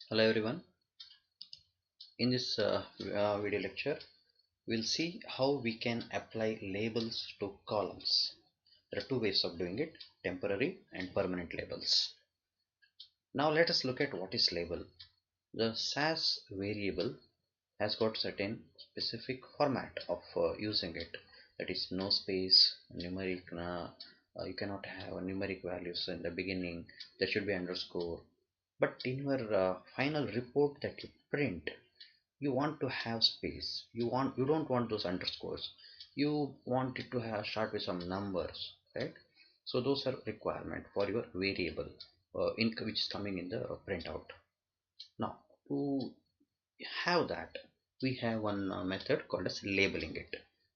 Hello everyone. In this video lecture, we'll see how we can apply labels to columns. There are two ways of doing it: temporary and permanent labels. Now let us look at what is label. The SAS variable has got certain specific format of using it. That is no space, numeric. You cannot have numeric values in the beginning. There should be underscore. But in your final report that you print, you want to have space. You don't want those underscores. You want it to have start with some numbers, right? So those are requirement for your variable in which is coming in the printout. Now to have that, we have one method called as labeling it.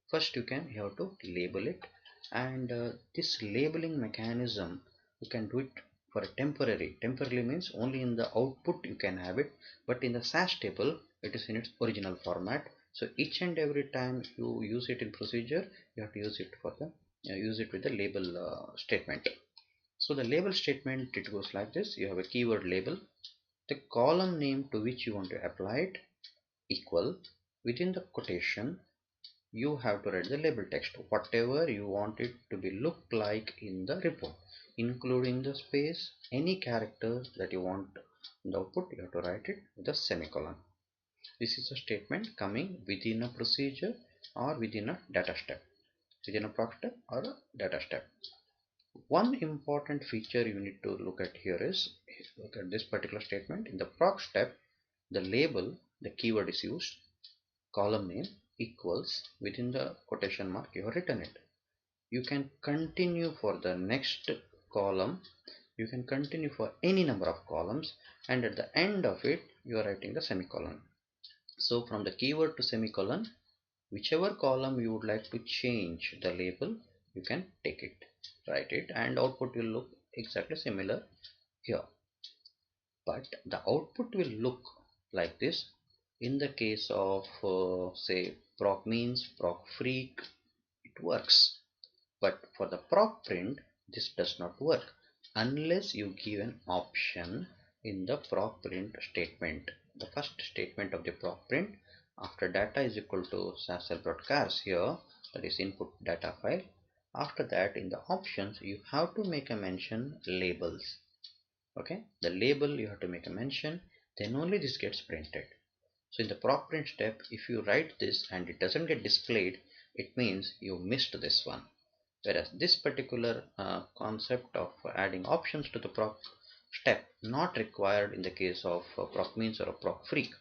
First you have to label it, and this labeling mechanism you can do it for a temporarily means only in the output you can have it, but in the SAS table it is in its original format. So each and every time you use it in procedure, you have to use it for the use it with the label statement. So the label statement, it goes like this: you have a keyword label, the column name to which you want to apply it, equal, within the quotation you have to write the label text whatever you want it to be look like in the report, including the space. Any character that you want in the output, you have to write it with a semicolon. This is a statement coming within a procedure or within a data step, within a proc step or a data step. One important feature you need to look at here is, look at this particular statement. In the proc step, the label, the keyword is used, column name equals, within the quotation mark you have written it. You can continue for the next column, you can continue for any number of columns, and at the end of it you are writing the semicolon. So from the keyword to semicolon, whichever column you would like to change the label, you can take it, write it, and output will look exactly similar here. But the output will look like this in the case of say proc means, proc freak, it works. But for the proc print, this does not work unless you give an option in the proc print statement. The first statement of the proc print, after data is equal to sasl.chars here, that is input data file. After that, in the options you have to make a mention labels. Okay, the label you have to make a mention, then only this gets printed. So in the proc print step, if you write this and it doesn't get displayed, it means you missed this one. Whereas this particular concept of adding options to the proc step, not required in the case of proc means or a proc freak.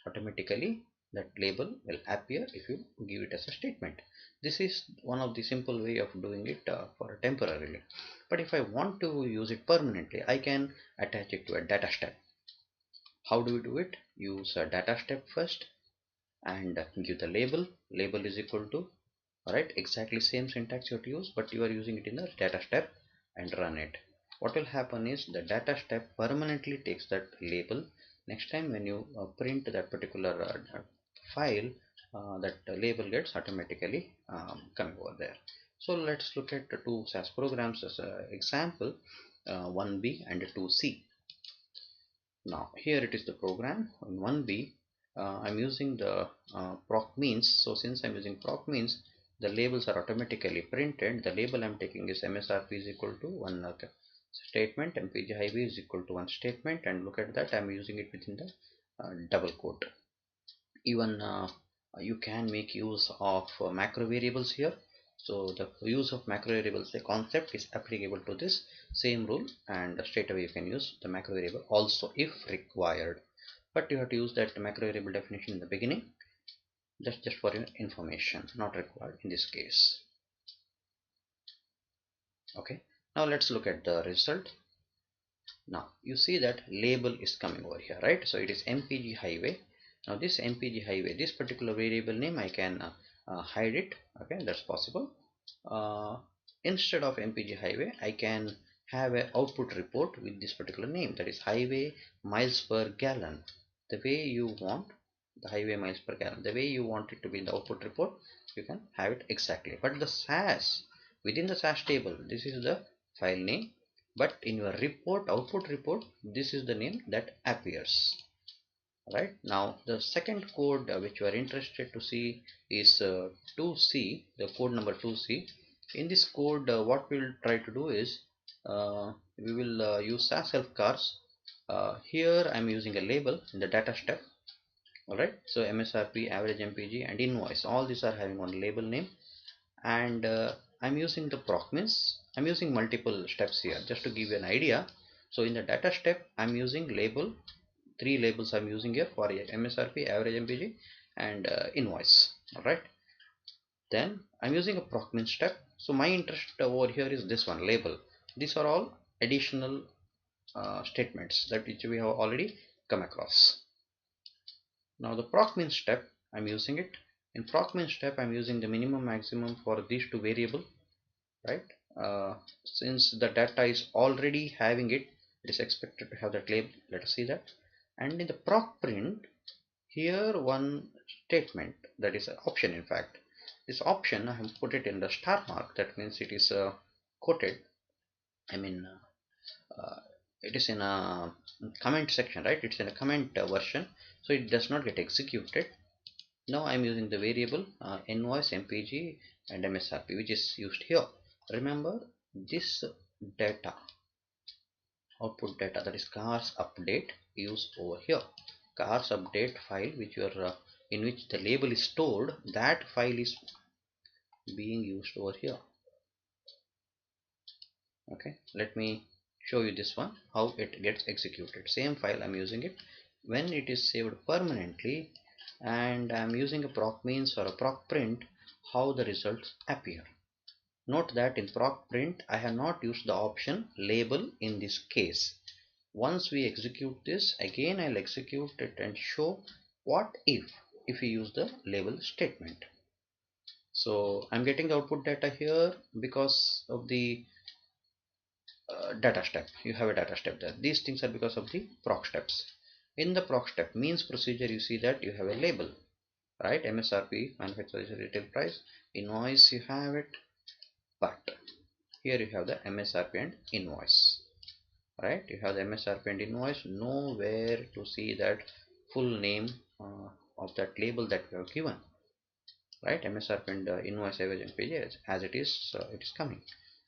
Automatically that label will appear if you give it as a statement. This is one of the simple way of doing it for temporarily. But if I want to use it permanently, I can attach it to a data step. How do we do it? Use a data step first and give the label. Label is equal to, alright, exactly same syntax you have to use, but you are using it in the data step, and run it. What will happen is the data step permanently takes that label. Next time when you print that particular file, that label gets automatically coming over there. So let's look at the two SAS programs as an example, 1B and 2C. Now here it is the program on 1B. I'm using the proc means. So since I'm using proc means, the labels are automatically printed. The label I'm taking is MSRP is equal to one statement, MPG highway is equal to one statement, and look at that, I'm using it within the double quote. Even you can make use of macro variables here. So the use of macro variables, the concept is applicable to this same rule, and straight away you can use the macro variable also if required. But you have to use that macro variable definition in the beginning. That's just for your information, not required in this case. Okay, now let's look at the result. Now you see that label is coming over here, right? So it is mpg highway. Now this mpg highway, this particular variable name, I can hide it. Okay, that's possible. Instead of mpg highway, I can have an output report with this particular name, that is highway miles per gallon. The way you want the highway miles per gallon, the way you want it to be in the output report, you can have it exactly. But the SAS, within the SAS table, this is the file name, but in your report, output report, this is the name that appears. Right now, the second code which you are interested to see is 2C, the code number 2C. In this code, what we'll try to do is we will use SAS self cars. Here I'm using a label in the data step. Alright, so MSRP, average MPG, and invoice, all these are having one label name. And I'm using the proc, means I'm using multiple steps here just to give you an idea. So in the data step, I'm using label, three labels I'm using here for MSRP, average MPG, and invoice. Alright, then I'm using a proc min step. So my interest over here is this one, label. These are all additional statements that which we have already come across. Now the proc min step, I'm using it. In proc min step, I'm using the minimum maximum for these two variable, right? Since the data is already having it, it is expected to have that label. Let us see that. And in the proc print, here one statement, that is an option. In fact, this option I have put it in the star mark. That means it is quoted. I mean, uh, it is in a comment section, right? It's in a comment version, so it does not get executed. Now I'm using the variable invoice, MPG, and MSRP, which is used here. Remember this data, output data, that is cars update, use over here. Cars update file, which you are in which the label is stored, that file is being used over here. Okay, let me show you this one, how it gets executed. Same file I'm using it. When it is saved permanently and I'm using a proc means or a proc print, how the results appear. Note that in proc print I have not used the option label in this case. Once we execute this, again I'll execute it and show what if we use the label statement. So I'm getting the output data here because of the data step. You have a data step there. These things are because of the proc steps. In the proc step means procedure, you see that you have a label, right? MSRP, manufacturer retail price, invoice, you have it, but here you have the MSRP and invoice, right? You have the MSRP and invoice. Nowhere to see that full name of that label that we have given, right? MSRP and invoice average and page as it is coming.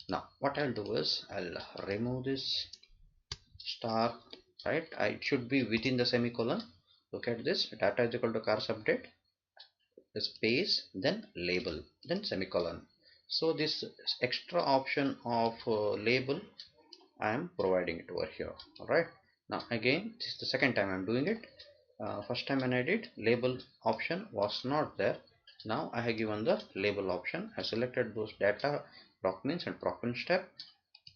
Now what I'll do is I'll remove this star, right? It should be within the semicolon. Look at this, data is equal to cars update, the space, then label, then semicolon. So this extra option of label I am providing it over here. All right, now again this is the second time I'm doing it. First time when I did, label option was not there. Now I have given the label option. I selected those data, proc means and proc min step,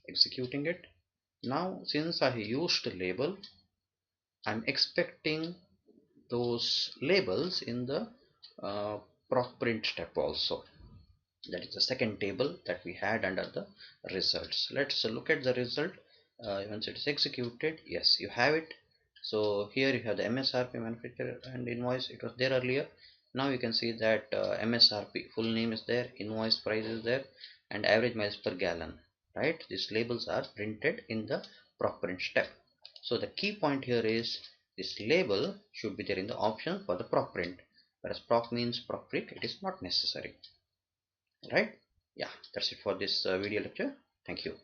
executing it. Now since I used label, I'm expecting those labels in the proc print step also. That is the second table that we had under the results. Let's look at the result. Once it is executed, yes, you have it. So here you have the MSRP, manufacturer and invoice. It was there earlier. Now you can see that MSRP full name is there, invoice price is there, and average miles per gallon, right? These labels are printed in the proc print step. So the key point here is this label should be there in the option for the proc print, whereas proc means proc print, it is not necessary. Right? Yeah, that's it for this video lecture. Thank you.